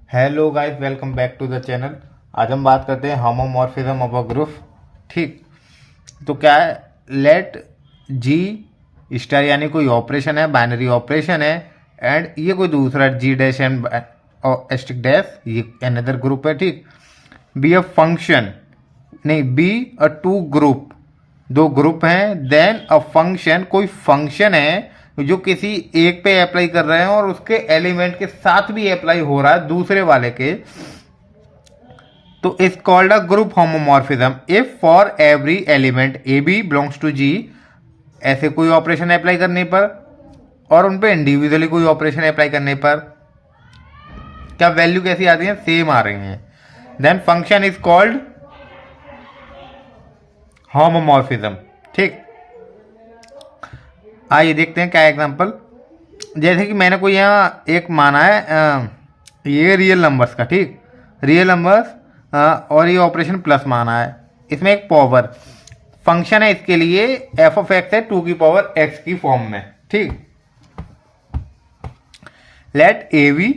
Hello guys, welcome back to the channel. आज हम बात करते हैं होमोमॉर्फिज्म ऑफ अ ग्रुप। ठीक, तो क्या है, लेट जी स्टार यानी कोई ऑपरेशन है, बाइनरी ऑपरेशन है, एंड ये कोई दूसरा जी डैश एंड एस्टिक डैश, ये अनदर ग्रुप है। ठीक, बी अ फंक्शन, नहीं, बी अ टू ग्रुप, दो ग्रुप हैं। देन अ फंक्शन, कोई फंक्शन है जो किसी एक पे अप्लाई कर रहे हैं और उसके एलिमेंट के साथ भी अप्लाई हो रहा है दूसरे वाले के, तो is called a group homomorphism if for every element A B belongs to G, ऐसे कोई ऑपरेशन अप्लाई करने पर और उन पे इंडिविजुअली कोई ऑपरेशन अप्लाई करने पर क्या वैल्यू कैसी आती है, सेम आ रही हैं, then function is called homomorphism. ठीक, आइए देखते हैं क्या एग्जांपल। जैसे कि मैंने कोई यहाँ एक माना है ये रियल नंबर्स का, ठीक, रियल नंबर्स, और ये ऑपरेशन प्लस माना है। इसमें एक पावर फंक्शन है, इसके लिए एफ ऑफ एक्स है 2 की पावर एक्स की फॉर्म में। ठीक, लेट ए बी,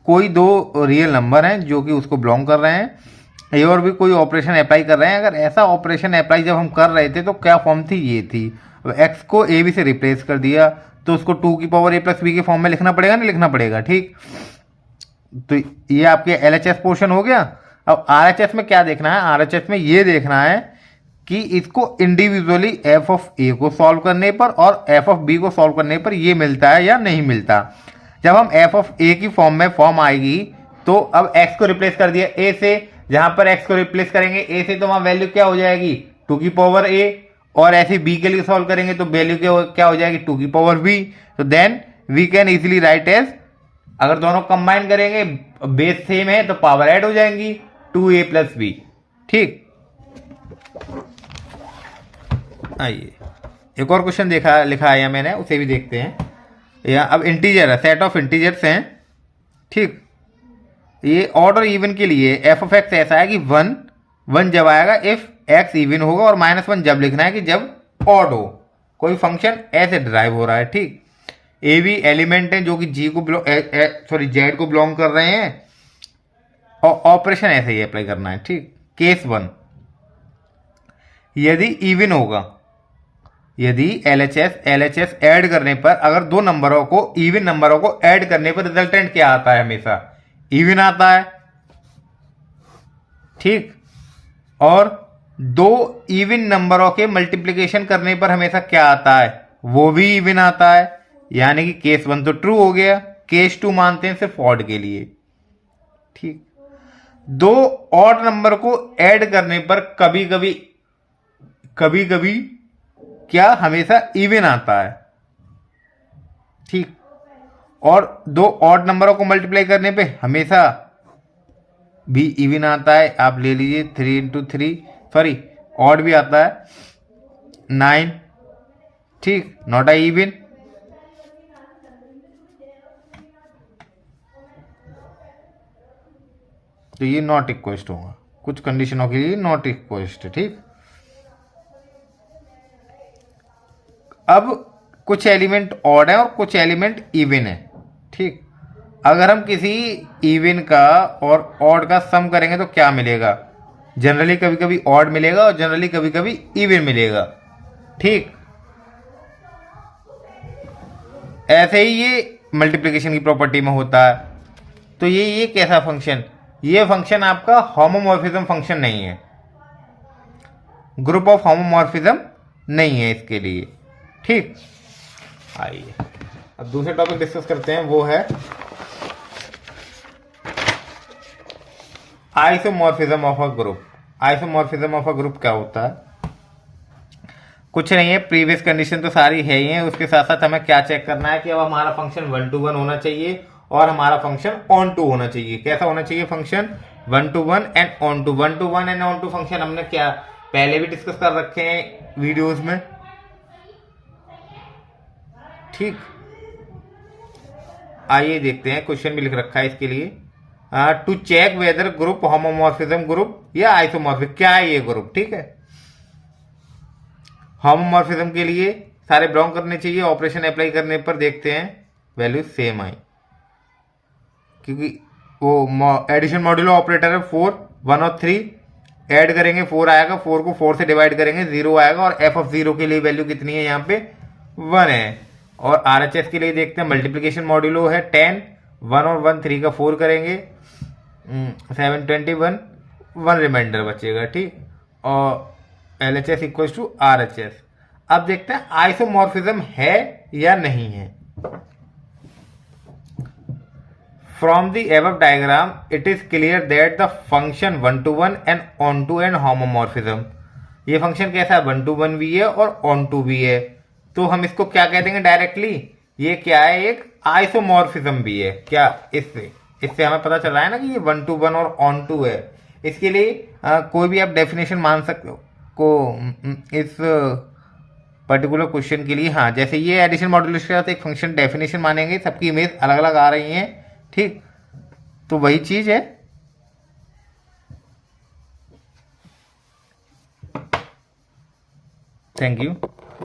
कोई दो रियल नंबर हैं जो कि उसको बिलोंग कर रहे हैं, ए और भी कोई ऑपरेशन अप्लाई कर रहे हैं। अगर ऐसा ऑपरेशन अप्लाई जब हम कर रहे थे तो क्या फॉर्म थी, ये थी। एक्स को ए बी से रिप्लेस कर दिया तो उसको 2 की पावर ए प्लस बी के फॉर्म में लिखना पड़ेगा, नहीं लिखना पड़ेगा। ठीक, तो ये आपके एल एच एस पोर्शन हो गया। अब आर एच एस में क्या देखना है, आर एच एस में ये देखना है कि इसको इंडिविजुअली एफ ऑफ ए को सॉल्व करने पर और एफ ऑफ बी को सॉल्व करने पर ये मिलता है या नहीं मिलता। जब हम एफ ऑफ ए की फॉर्म में फॉर्म आएगी तो अब एक्स को रिप्लेस कर दिया ए से, जहां पर एक्स को रिप्लेस करेंगे ए से तो वहां वैल्यू क्या हो जाएगी, 2 की पावर ए, और ऐसे बी के लिए सॉल्व करेंगे तो वैल्यू क्या हो जाएगी, 2 की पावर बी। तो then we can easily write as, अगर दोनों कंबाइन करेंगे बेस सेम है तो पावर ऐड हो जाएंगी 2a प्लस बी। ठीक, आइए एक और क्वेश्चन लिखा है मैंने, उसे भी देखते हैं। या अब इंटीजर है, सेट ऑफ इंटीजर्स हैं। ठीक, ये ऑड और इवन के लिए एफ ऑफ एक्स ऐसा है कि 1 जब आएगा इफ एक्स इवन होगा, और -1 जब लिखना है कि जब ऑड हो। कोई फंक्शन ऐसे ड्राइव हो रहा है। ठीक, ए भी एलिमेंट है जो कि जी को जेड को बिलोंग कर रहे हैं, और ऑपरेशन ऐसे ही अप्लाई करना है। ठीक, केस 1, यदि इवन होगा, यदि एलएचएस ऐड करने पर, अगर दो नंबरों को, इवन नंबरों को ऐड करने पर रिजल्टेंट क्या आता है, हमेशा इवन आता है। ठीक, और दो इवन नंबरों के मल्टीप्लिकेशन करने पर हमेशा क्या आता है, वो भी इवन आता है। यानी कि केस 1 तो ट्रू हो गया, केस 2 मानते हैं सिर्फ ऑड के लिए। ठीक, दो ऑड नंबर को ऐड करने पर कभी कभी क्या हमेशा इवन आता है। ठीक, और दो ऑड नंबरों को मल्टीप्लाई करने पे हमेशा भी इवन आता है। आप ले लीजिए 3 इंटू 3, सॉरी ऑड भी आता है 9। ठीक, नॉट अ इवन। तो ये नॉट इक्वस्ट होगा, कुछ कंडीशनों के लिए नॉट इक्वस्ट। ठीक, अब कुछ एलिमेंट ऑड है और कुछ एलिमेंट इवन है। ठीक, अगर हम किसी इवन का और ऑड का सम करेंगे तो क्या मिलेगा, जनरली कभी कभी ऑड मिलेगा और जनरली कभी कभी इवन मिलेगा। ठीक, ऐसे ही ये मल्टीप्लिकेशन की प्रॉपर्टी में होता है। तो ये कैसा फंक्शन, ये फंक्शन आपका होमोमॉर्फिज्म फंक्शन नहीं है, ग्रुप ऑफ होमोमॉर्फिज्म नहीं है इसके लिए। ठीक, आइए अब दूसरे टॉपिक डिस्कस करते हैं, वो है isomorphism of a group. Isomorphism of a group क्या होता है, कुछ नहीं है, प्रीवियस कंडीशन तो सारी है ही है, उसके साथ साथ हमें क्या चेक करना है कि अब हमारा फंक्शन 1 to 1 होना चाहिए और हमारा फंक्शन ऑन टू होना चाहिए। कैसा होना चाहिए function, 1 to 1 and onto. 1 to 1 and onto function हमने क्या पहले भी डिस्कस कर रखे हैं वीडियोस में। ठीक, आइए देखते हैं, क्वेश्चन भी लिख रखा है इसके लिए, to check whether group homomorphism group या आइसोमॉर्फिक, क्या है ये ग्रुप। ठीक है, होमोमॉर्फिज्म के लिए सारे बिलोंग करने चाहिए, ऑपरेशन अप्लाई करने पर देखते हैं वैल्यू सेम आई, क्योंकि वो एडिशन मॉड्यूलो ऑपरेटर है 4, 1 और 3 ऐड करेंगे 4 आएगा, 4 को 4 से डिवाइड करेंगे 0 आएगा, और एफ ऑफ 0 के लिए वैल्यू कितनी है यहाँ पे 1 है। और RHS के लिए देखते हैं मल्टीप्लीकेशन मॉड्यूलो है 10, 1 और 1 3 का 4 करेंगे 721, 1 रिमाइंडर बचेगा, ठीक। और LHS इक्वल टू RHS। अब देखते हैं आइसोमॉर्फिज्म है या नहीं है। From the above diagram, it is clear that the function 1-to-1 and on-to-n homomorphism, ये फंक्शन कैसा है 1-to-1 भी है और on-to भी है, तो हम इसको क्या कह देंगे डायरेक्टली, ये क्या है एक आइसोमॉर्फिज्म भी है। क्या इससे हमें पता चल रहा है ना कि ये 1-to-1 और on-to है। इसके लिए कोई भी आप डेफिनेशन मान सकते हो को इस पर्टिकुलर क्वेश्चन के लिए। हाँ, जैसे ये एडिशन मॉड्यूलस के साथ एक फंक्शन डेफिनेशन मानेंगे, सबकी इमेज अलग अलग आ रही हैं, ठीक। तो वही चीज है। Thank you.